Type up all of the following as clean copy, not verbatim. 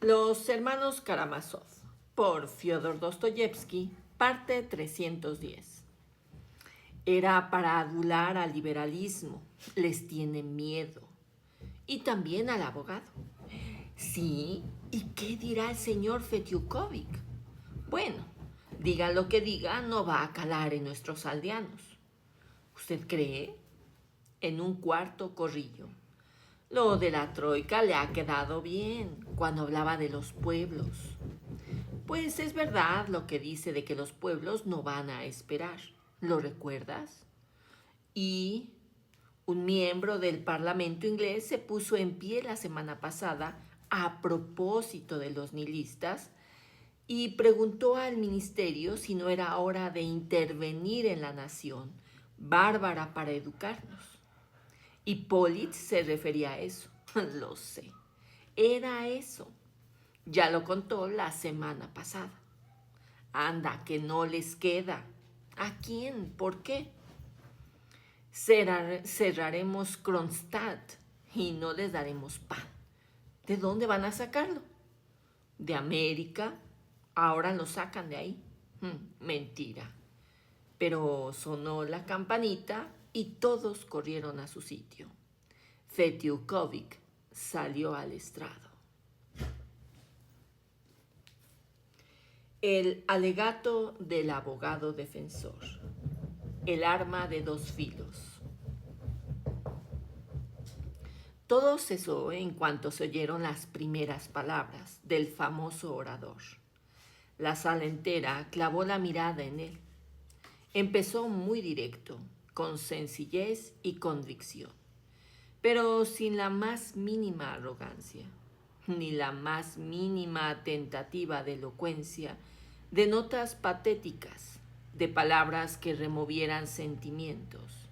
Los hermanos Karamazov, por Fyodor Dostoyevsky, parte 310. Era para adular al liberalismo, les tiene miedo. Y también al abogado. Sí, ¿y qué dirá el señor Fetiukovic? Bueno, diga lo que diga, no va a calar en nuestros aldeanos. ¿Usted cree? En un cuarto corrillo. Lo de la troika le ha quedado bien cuando hablaba de los pueblos. Pues es verdad lo que dice de que los pueblos no van a esperar. ¿Lo recuerdas? Y un miembro del Parlamento inglés se puso en pie la semana pasada a propósito de los nihilistas y preguntó al ministerio si no era hora de intervenir en la nación, bárbara para educarnos. Hipólito se refería a eso, lo sé, era eso. Ya lo contó la semana pasada. Anda, que no les queda. ¿A quién? ¿Por qué? Cerraremos Kronstadt y no les daremos pan. ¿De dónde van a sacarlo? ¿De América? Ahora lo sacan de ahí. Mentira. Pero sonó la campanita y todos corrieron a su sitio. Fetiukovic salió al estrado. El alegato del abogado defensor. El arma de dos filos. Todo cesó en cuanto se oyeron las primeras palabras del famoso orador. La sala entera clavó la mirada en él. Empezó muy directo, con sencillez y convicción, pero sin la más mínima arrogancia, ni la más mínima tentativa de elocuencia, de notas patéticas, de palabras que removieran sentimientos.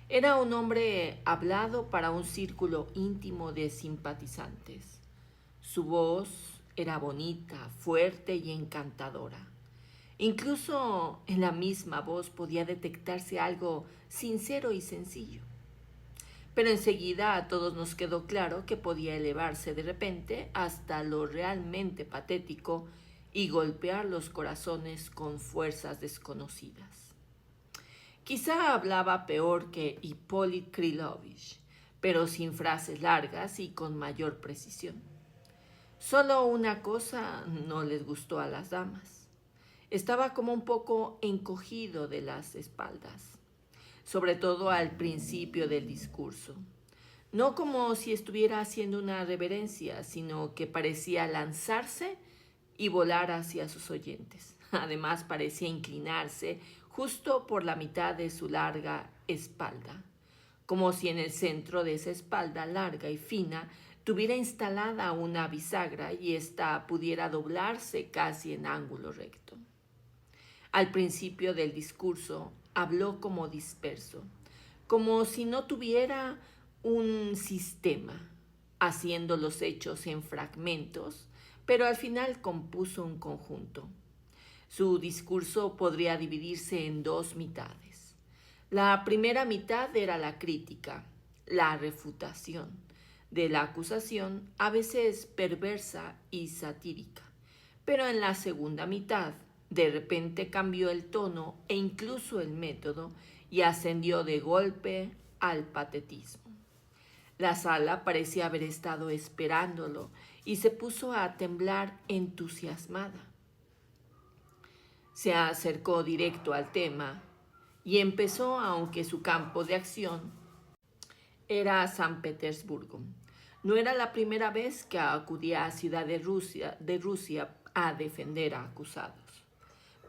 Era un hombre hablado para un círculo íntimo de simpatizantes. Su voz era bonita, fuerte y encantadora. Incluso en la misma voz podía detectarse algo sincero y sencillo. Pero enseguida a todos nos quedó claro que podía elevarse de repente hasta lo realmente patético y golpear los corazones con fuerzas desconocidas. Quizá hablaba peor que Hipólito Krylovich, pero sin frases largas y con mayor precisión. Solo una cosa no les gustó a las damas. Estaba como un poco encogido de las espaldas, sobre todo al principio del discurso. No como si estuviera haciendo una reverencia, sino que parecía lanzarse y volar hacia sus oyentes. Además parecía inclinarse justo por la mitad de su larga espalda, como si en el centro de esa espalda larga y fina tuviera instalada una bisagra y ésta pudiera doblarse casi en ángulo recto. Al principio del discurso habló como disperso, como si no tuviera un sistema, haciendo los hechos en fragmentos, pero al final compuso un conjunto. Su discurso podría dividirse en dos mitades. La primera mitad era la crítica, la refutación de la acusación, a veces perversa y satírica. Pero en la segunda mitad, de repente cambió el tono e incluso el método y ascendió de golpe al patetismo. La sala parecía haber estado esperándolo y se puso a temblar entusiasmada. Se acercó directo al tema y empezó, aunque su campo de acción era San Petersburgo. No era la primera vez que acudía a Ciudad de Rusia a defender a acusados,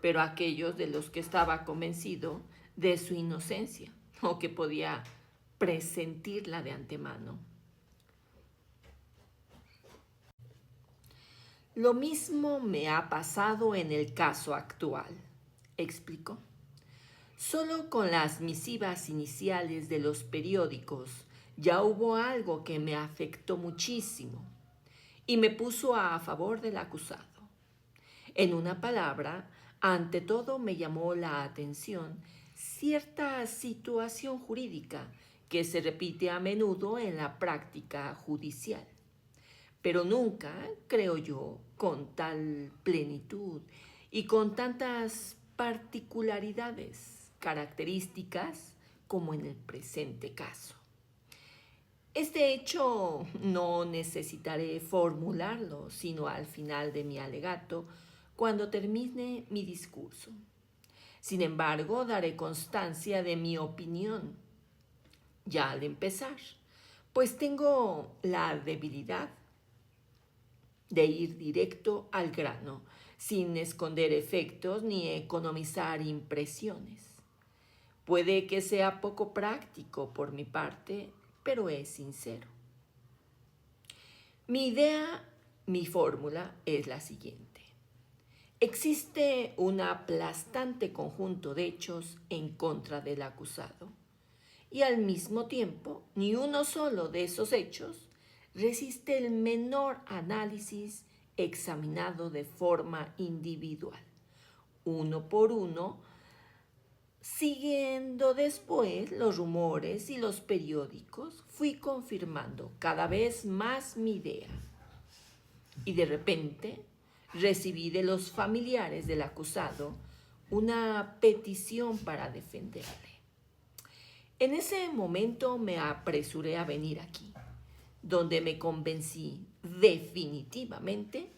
pero aquellos de los que estaba convencido de su inocencia o que podía presentirla de antemano. Lo mismo me ha pasado en el caso actual, explicó. Solo con las misivas iniciales de los periódicos ya hubo algo que me afectó muchísimo y me puso a favor del acusado. En una palabra, ante todo me llamó la atención cierta situación jurídica que se repite a menudo en la práctica judicial. pero nunca, creo yo, con tal plenitud y con tantas particularidades características como en el presente caso. Este hecho no necesitaré formularlo sino al final de mi alegato, cuando termine mi discurso. Sin embargo, daré constancia de mi opinión ya al empezar, pues tengo la debilidad de ir directo al grano, sin esconder efectos ni economizar impresiones. Puede que sea poco práctico por mi parte, pero es sincero. Mi idea, mi fórmula es la siguiente. Existe un aplastante conjunto de hechos en contra del acusado, y al mismo tiempo ni uno solo de esos hechos resiste el menor análisis examinado de forma individual, uno por uno, siguiendo después los rumores y los periódicos. Fui confirmando cada vez más mi idea, y de repente recibí de los familiares del acusado una petición para defenderle. En ese momento me apresuré a venir aquí, donde me convencí definitivamente.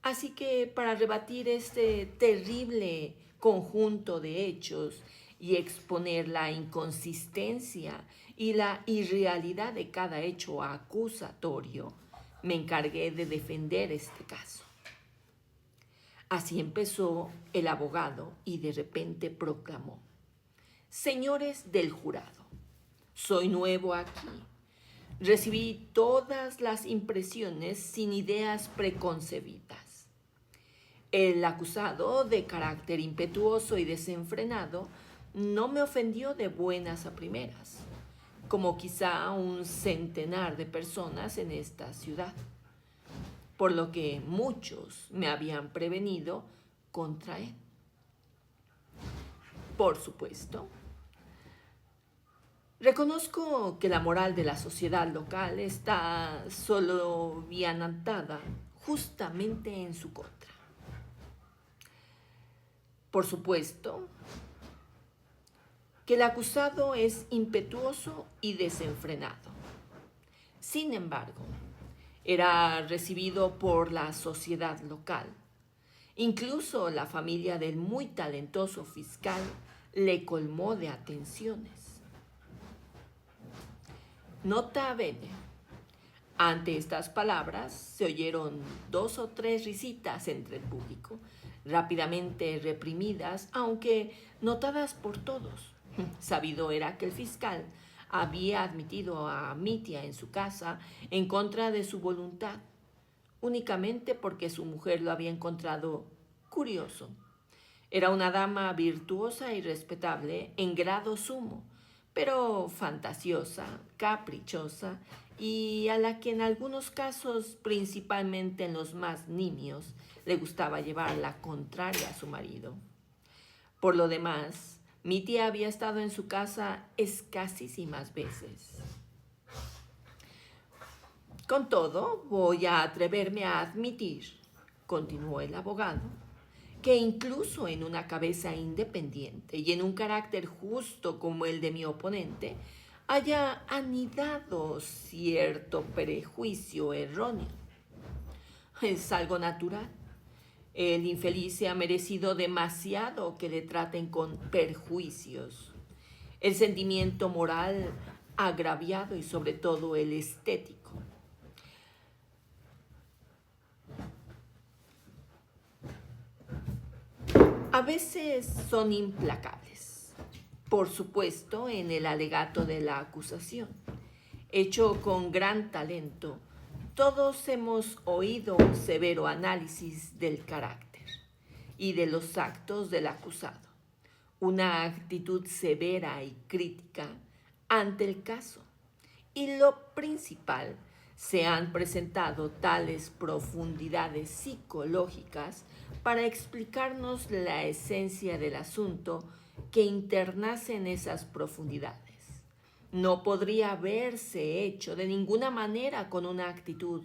Así que para rebatir este terrible conjunto de hechos y exponer la inconsistencia y la irrealidad de cada hecho acusatorio, me encargué de defender este caso. Así empezó el abogado y de repente proclamó: Señores del jurado, soy nuevo aquí. Recibí todas las impresiones sin ideas preconcebidas. El acusado, de carácter impetuoso y desenfrenado, no me ofendió de buenas a primeras, como quizá un centenar de personas en esta ciudad, por lo que muchos me habían prevenido contra él. Por supuesto, reconozco que la moral de la sociedad local está solo vianantada justamente en su contra. Por supuesto que el acusado es impetuoso y desenfrenado. Sin embargo, era recibido por la sociedad local. Incluso la familia del muy talentoso fiscal le colmó de atenciones. Nota bene. Ante estas palabras se oyeron 2 o 3 risitas entre el público, rápidamente reprimidas, aunque notadas por todos. Sabido era que el fiscal había admitido a Mitia en su casa en contra de su voluntad, únicamente porque su mujer lo había encontrado curioso. Era una dama virtuosa y respetable en grado sumo, pero fantasiosa, caprichosa y a la que en algunos casos, principalmente en los más nimios, le gustaba llevar la contraria a su marido. Por lo demás, mi tía había estado en su casa escasísimas veces. Con todo, voy a atreverme a admitir, continuó el abogado, que incluso en una cabeza independiente y en un carácter justo como el de mi oponente, haya anidado cierto prejuicio erróneo. Es algo natural. El infeliz se ha merecido demasiado que le traten con perjuicios. El sentimiento moral agraviado y sobre todo el estético. A veces son implacables. Por supuesto, en el alegato de la acusación, hecho con gran talento, todos hemos oído un severo análisis del carácter y de los actos del acusado, una actitud severa y crítica ante el caso. Y lo principal, se han presentado tales profundidades psicológicas para explicarnos la esencia del asunto que internacen esas profundidades. No podría haberse hecho de ninguna manera con una actitud